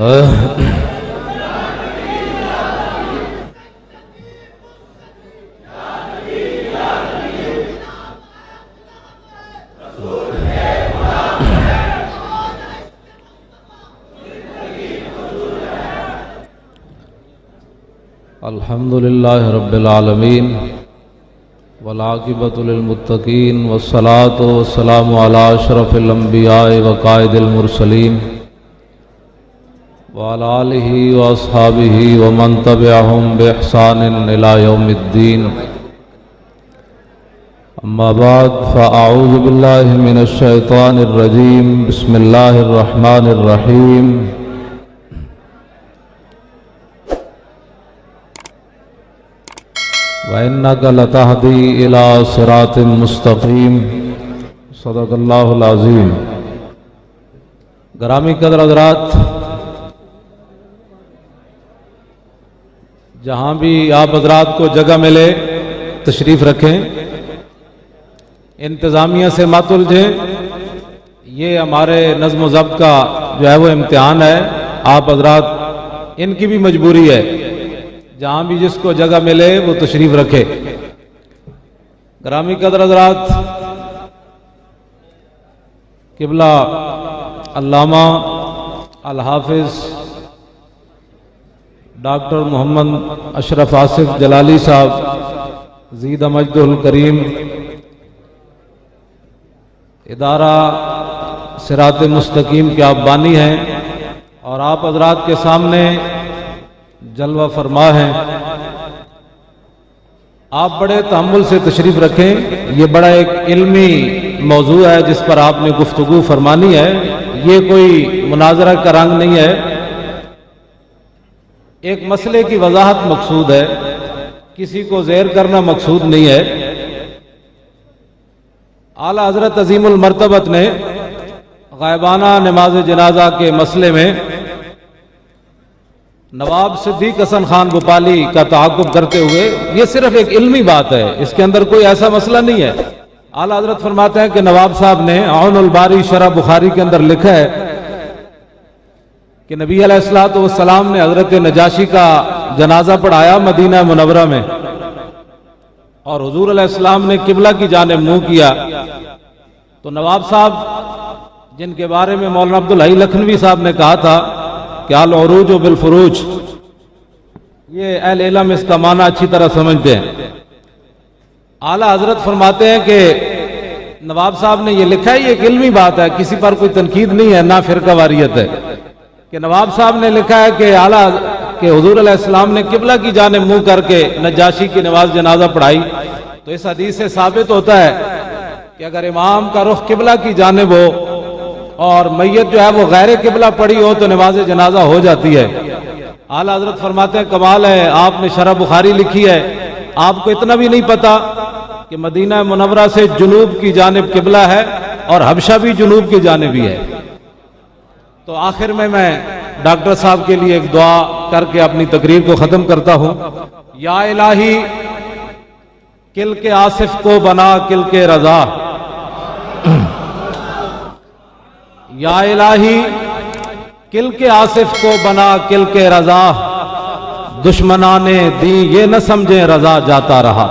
الحمدللہ رب العالمین والعاقبۃ للمتقین والصلاۃ والسلام علی اشرف الانبیاء وقائد المرسلین وعلی آلہ واصحابہ ومن تبعہم بإحسان الی یوم الدین اما بعد فاعوذ باللہ من الشیطان الرجیم بسم اللہ الرحمن الرحیم وَإِنَّكَ لَتَهْدِي إِلَىٰ صِرَاطٍ مُسْتَقِيمٍ صدق اللہ العظیم۔ گرامی قدر حضرات، جہاں بھی آپ حضرات کو جگہ ملے تشریف رکھیں، انتظامیہ سے مت الجھیں، یہ ہمارے نظم و ضبط کا جو ہے وہ امتحان ہے، آپ حضرات ان کی بھی مجبوری ہے، جہاں بھی جس کو جگہ ملے وہ تشریف رکھے۔ گرامی قدر حضرات، قبلہ علامہ الحافظ ڈاکٹر محمد اشرف آصف جلالی صاحب زیدہ مجدہ الکریم، ادارہ صراط مستقیم کے آپ بانی ہیں اور آپ حضرات کے سامنے جلوہ فرما ہیں۔ آپ بڑے تحمل سے تشریف رکھیں، یہ بڑا ایک علمی موضوع ہے جس پر آپ نے گفتگو فرمانی ہے، یہ کوئی مناظرہ کا رنگ نہیں ہے، ایک مسئلے کی وضاحت مقصود ہے، کسی کو زیر کرنا مقصود نہیں ہے۔ اعلیٰ حضرت عظیم المرتبت نے غائبانہ نماز جنازہ کے مسئلے میں نواب صدیق حسن خان بھوپالی کا تعاقب کرتے ہوئے، یہ صرف ایک علمی بات ہے، اس کے اندر کوئی ایسا مسئلہ نہیں ہے۔ اعلیٰ حضرت فرماتے ہیں کہ نواب صاحب نے عون الباری شرح بخاری کے اندر لکھا ہے کہ نبی علیہ الصلوۃ والسلام نے حضرت نجاشی کا جنازہ پڑھایا مدینہ منورہ میں، اور حضور علیہ السلام نے قبلہ کی جانب منہ کیا، تو نواب صاحب جن کے بارے میں مولانا عبدالحی لکھنوی صاحب نے کہا تھا کہ العروج بالفروج، یہ اہل علم اس کا معنی اچھی طرح سمجھتے ہیں۔ اعلیٰ حضرت فرماتے ہیں کہ نواب صاحب نے یہ لکھا ہے، یہ ایک علمی بات ہے، کسی پر کوئی تنقید نہیں ہے، نہ فرقہ واریت ہے، کہ نواب صاحب نے لکھا ہے کہ حضور علیہ السلام نے قبلہ کی جانب منہ کر کے نجاشی کی نماز جنازہ پڑھائی، تو اس حدیث سے ثابت ہوتا ہے کہ اگر امام کا رخ قبلہ کی جانب ہو اور میت جو ہے وہ غیر قبلہ پڑی ہو تو نماز جنازہ ہو جاتی ہے۔ اعلیٰ حضرت فرماتے ہیں کمال ہے، آپ نے شرح بخاری لکھی ہے، آپ کو اتنا بھی نہیں پتا کہ مدینہ منورہ سے جنوب کی جانب قبلہ ہے اور حبشہ بھی جنوب کی جانب ہی ہے۔ تو آخر میں ڈاکٹر صاحب کے لیے ایک دعا کر کے اپنی تقریر کو ختم کرتا ہوں۔ یا الہی کل کے آصف کو بنا کل کے رضا، یا الہی کل کے آصف کو بنا کل کے رضا، دشمنان دین یہ نہ سمجھیں رضا جاتا رہا۔